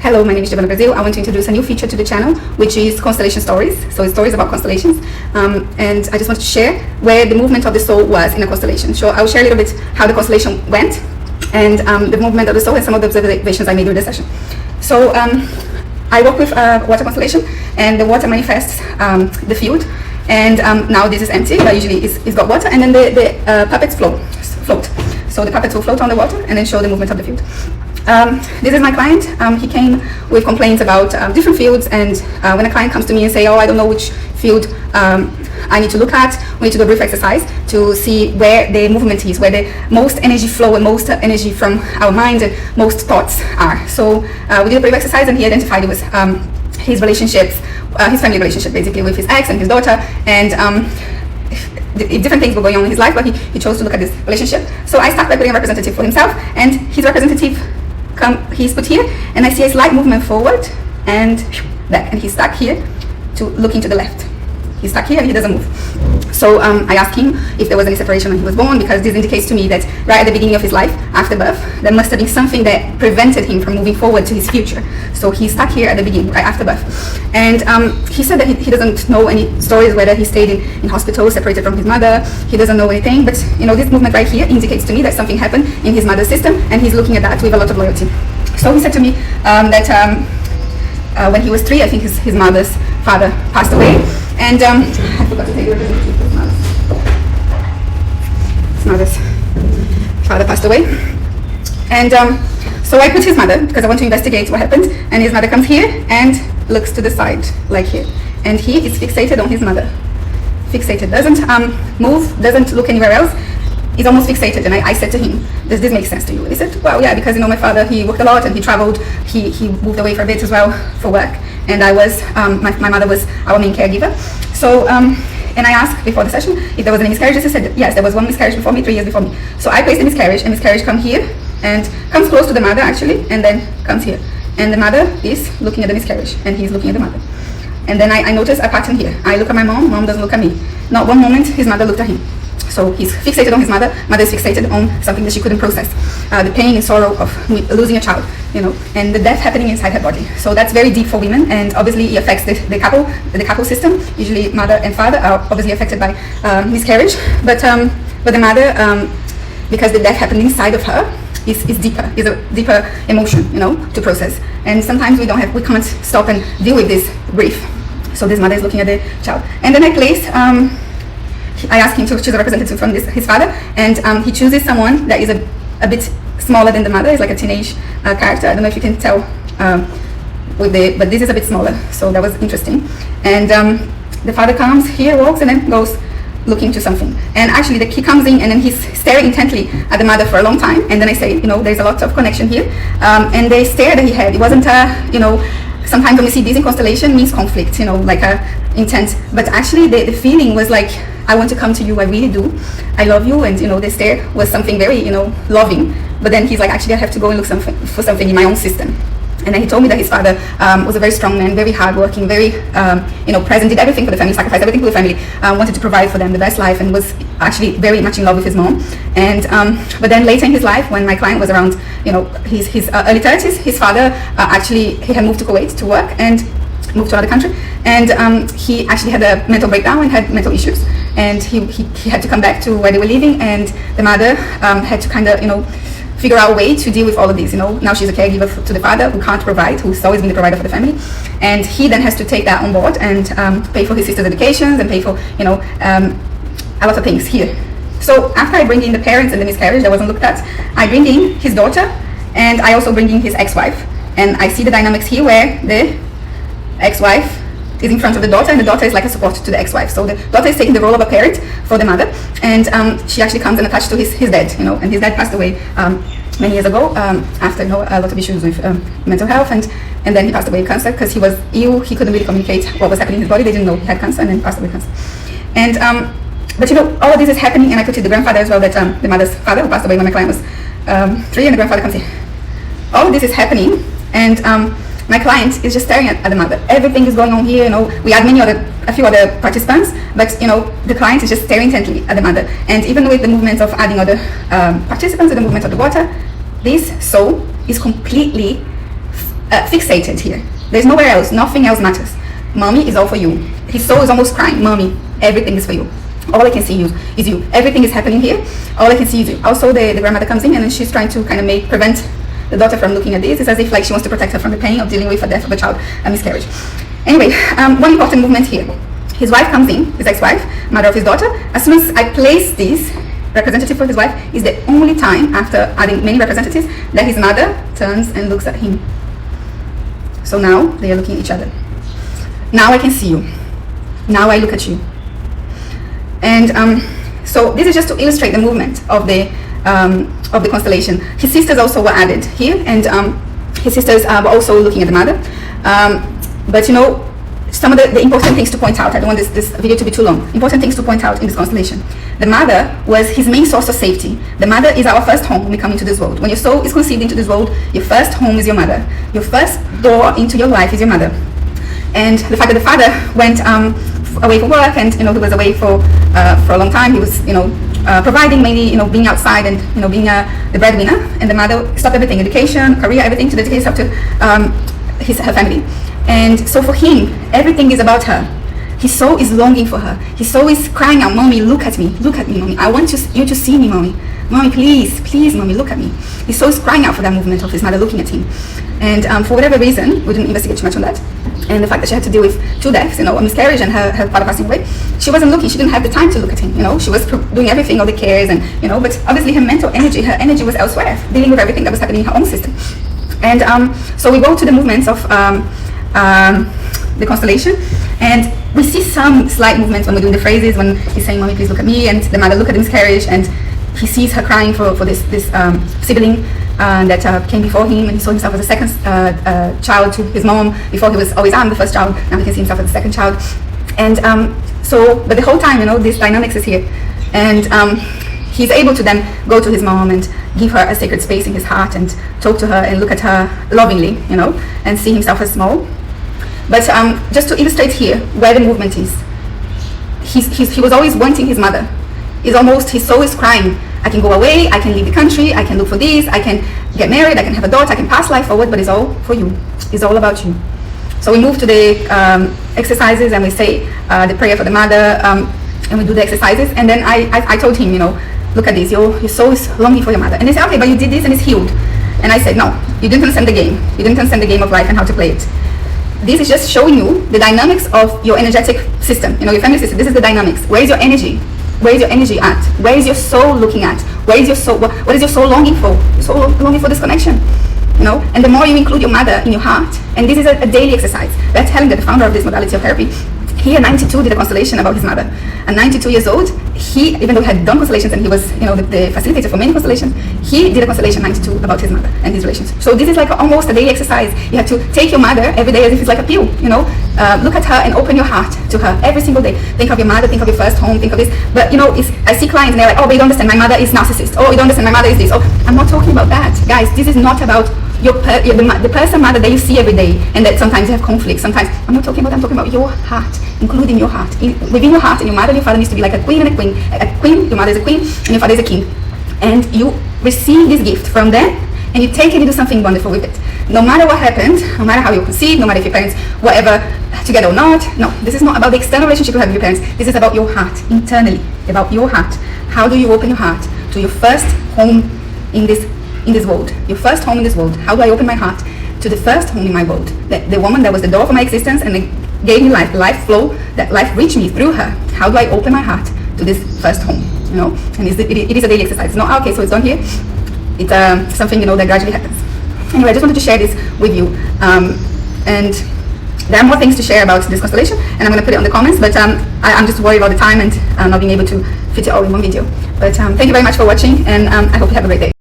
Hello, my name is Giovanna Brazil. I want to introduce a new feature to the channel, which is constellation stories. So it's stories about constellations. And I just want to share where the movement of the soul was in a constellation. So I'll share a little bit how the constellation went and the movement of the soul and some of the observations I made during the session. So I work with water constellation, and the water manifests the field. And now this is empty, but usually it's got water, and then the puppets float. So the puppets will float on the water and then show the movement of the field. This is my client. He came with complaints about different fields, and when a client comes to me and say, oh, I don't know which field I need to look at, we need to do a brief exercise to see where the movement is, where the most energy flow and most energy from our mind and most thoughts are. So we did a brief exercise, and he identified it was his relationships, his family relationship basically with his ex and his daughter, and different things were going on in his life, but he chose to look at this relationship. So I start by putting a representative for himself, and his representative he's put here, and I see a slight movement forward and back, and he's stuck here to looking to the left. He's stuck here and he doesn't move. So I asked him if there was any separation when he was born, because this indicates to me that right at the beginning of his life, after birth, there must have been something that prevented him from moving forward to his future. So he's stuck here at the beginning, right after birth. And he said that he doesn't know any stories whether he stayed in hospital, separated from his mother. He doesn't know anything, but you know, this movement right here indicates to me that something happened in his mother's system, and he's looking at that with a lot of loyalty. So he said to me that when he was 3, I think his mother's father passed away, and I forgot to take the representative of his mother's father passed away, and so I put his mother, because I want to investigate what happened, and his mother comes here and looks to the side, like here, and he is fixated on his mother, fixated, doesn't move, doesn't look anywhere else. He's almost fixated, and I said to him, does this make sense to you? He said, well, yeah, because you know, my father, he worked a lot and he traveled, he moved away for a bit as well for work, and I was, my mother was our main caregiver. So, and I asked before the session if there was any miscarriages. He said, yes, there was one miscarriage before me, 3 years before me. So I placed the miscarriage, and miscarriage come here, and comes close to the mother actually, and then comes here. And the mother is looking at the miscarriage, and he's looking at the mother. And then I notice a pattern here. I look at my mom, mom doesn't look at me. Not one moment his mother looked at him. So he's fixated on his mother, mother is fixated on something that she couldn't process. The pain and sorrow of losing a child, you know, and the death happening inside her body. So that's very deep for women, and obviously it affects the couple system. Usually mother and father are obviously affected by miscarriage, but the mother, because the death happened inside of her, is a deeper emotion, you know, to process. And sometimes we can't stop and deal with this grief. So this mother is looking at the child. And then I asked him to choose a representative from his father, and he chooses someone that is a bit smaller than the mother. It's like a teenage character. I don't know if you can tell but this is a bit smaller, so that was interesting. And the father comes here, walks, and then goes looking to something. And actually he comes in, and then he's staring intently at the mother for a long time, and then I say, you know, there's a lot of connection here. And the stare that he had, it wasn't you know, sometimes when we see this in constellation means conflict, you know, like a intense, but actually the feeling was like, I want to come to you, I really do, I love you. And you know, the stare was something very, you know, loving. But then he's like, actually I have to go and look for something in my own system. And then he told me that his father was a very strong man, very hardworking, very you know, present, did everything for the family, sacrificed everything for the family, wanted to provide for them the best life, and was actually very much in love with his mom. And but then later in his life, when my client was around, you know, his early 30s, his father actually, he had moved to Kuwait to work and moved to another country, and he actually had a mental breakdown and had mental issues, and he had to come back to where they were living, and the mother had to kind of, you know, figure out a way to deal with all of this. You know, now she's a caregiver to the father who can't provide, who's always been the provider for the family, and he then has to take that on board and pay for his sister's educations and pay for, you know, a lot of things here. So after I bring in the parents and the miscarriage that wasn't looked at, I bring in his daughter, and I also bring in his ex-wife, and I see the dynamics here where the ex-wife is in front of the daughter, and the daughter is like a support to the ex-wife. So the daughter is taking the role of a parent for the mother, and she actually comes and attached to his dad, you know, and his dad passed away many years ago after, you know, a lot of issues with mental health, and then he passed away with cancer because he was ill. He couldn't really communicate what was happening in his body. They didn't know he had cancer, and then he passed away with cancer. And but you know, all of this is happening, and I put it the grandfather as well, that the mother's father, who passed away when my client was 3, and the grandfather comes here. All of this is happening, and my client is just staring at the mother. Everything is going on here, you know. We had a few other participants, but you know, the client is just staring intently at the mother. And even with the movement of adding other participants and the movement of the water, this soul is completely fixated here. There's nowhere else. Nothing else matters. Mommy is all for you. His soul is almost crying. Mommy, everything is for you. All I can see is you. Everything is happening here. All I can see is you. Also, the grandmother comes in and then she's trying to kind of prevent the daughter from looking at this. It's as if like she wants to protect her from the pain of dealing with the death of a child, a miscarriage. Anyway, one important movement here. His wife comes in, his ex-wife, mother of his daughter. As soon as I place this representative for his wife, is the only time after adding many representatives that his mother turns and looks at him. So now they are looking at each other. Now I can see you. Now I look at you. And so this is just to illustrate the movement of the constellation. His sisters also were added here, and his sisters were also looking at the mother. But you know, some of the important things to point out, I don't want this video to be too long, important things to point out in this constellation. The mother was his main source of safety. The mother is our first home when we come into this world. When your soul is conceived into this world, your first home is your mother. Your first door into your life is your mother. And the fact that the father went away for work, and you know, he was away for a long time. He was, you know, providing, mainly, you know, being outside and, you know, being the breadwinner. And the mother stopped everything, education, career, everything, to dedicate herself to her family. And so for him, everything is about her. His soul is longing for her. His soul is crying out, Mommy, look at me, Mommy. I want you to see me, Mommy. Mommy, please, Mommy, look at me. His soul is crying out for that movement of his mother looking at him. And for whatever reason, we didn't investigate too much on that. And the fact that she had to deal with 2 deaths, you know, a miscarriage and her father passing away, she wasn't looking. She didn't have the time to look at him. You know, she was doing everything, all the cares, and you know, but obviously her mental energy, her energy was elsewhere, dealing with everything that was happening in her own system. And so we go to the movements of the constellation, and we see some slight movements when we're doing the phrases, when he's saying, Mommy, please look at me, and the mother look at the miscarriage, and he sees her crying for this sibling that came before him, and he saw himself as a second child to his mom. Before he was always, I'm the first child. Now he can see himself as the second child. And but the whole time, you know, this dynamics is here, and he's able to then go to his mom and give her a sacred space in his heart and talk to her and look at her lovingly, you know, and see himself as small. But just to illustrate here where the movement is, he was always wanting his mother. It's almost, his soul is crying, I can go away, I can leave the country, I can look for this, I can get married, I can have a daughter, I can pass life forward, but it's all for you. It's all about you. So we move to the exercises, and we say the prayer for the mother, and we do the exercises. And then I told him, you know, look at this, your soul is longing for your mother. And they said, okay, but you did this and it's healed. And I said, no, you didn't understand the game. You didn't understand the game of life and how to play it. This is just showing you the dynamics of your energetic system, you know, your family system. This is the dynamics. Where is your energy? Where is your energy at? Where is your soul looking at? Where is your soul? What is your soul longing for? Your soul longing for this connection, you know. And the more you include your mother in your heart, and this is a daily exercise. That's Helen, the founder of this modality of therapy. He at 92 did a constellation about his mother. At 92 years old, he, even though he had done constellations and he was, you know, the facilitator for many constellations, he did a constellation 92 about his mother and his relations. So this is like almost a daily exercise. You have to take your mother every day as if it's like a pill, you know. Look at her and open your heart to her every single day. Think of your mother, think of your first home, think of this. But you know, I see clients and they're like, oh, but you don't understand, my mother is narcissist. Oh, you don't understand, my mother is this. Oh, I'm not talking about that. Guys, this is not about the person mother that you see every day, and that sometimes you have conflict. Sometimes I'm not talking about that. I'm talking about your heart, including your heart. Within your heart, and your mother and your father needs to be like a queen and a queen. A queen, your mother is a queen, and your father is a king. And you receive this gift from them, and you take it and do something wonderful with it. No matter what happened, no matter how you conceived, no matter if your parents were ever together or not. No, this is not about the external relationship you have with your parents. This is about your heart, internally, about your heart. How do you open your heart to your first home in this world? Your first home in this world. How do I open my heart to the first home in my world? The woman that was the door for my existence and gave me life, the life flow, that life reached me through her. How do I open my heart to this first home? You know, and it is a daily exercise. It's not, okay, so it's done here. It's something, you know, that gradually happens. Anyway, I just wanted to share this with you. And there are more things to share about this constellation, and I'm going to put it on the comments, but I'm just worried about the time and not being able to fit it all in one video. But thank you very much for watching, and I hope you have a great day.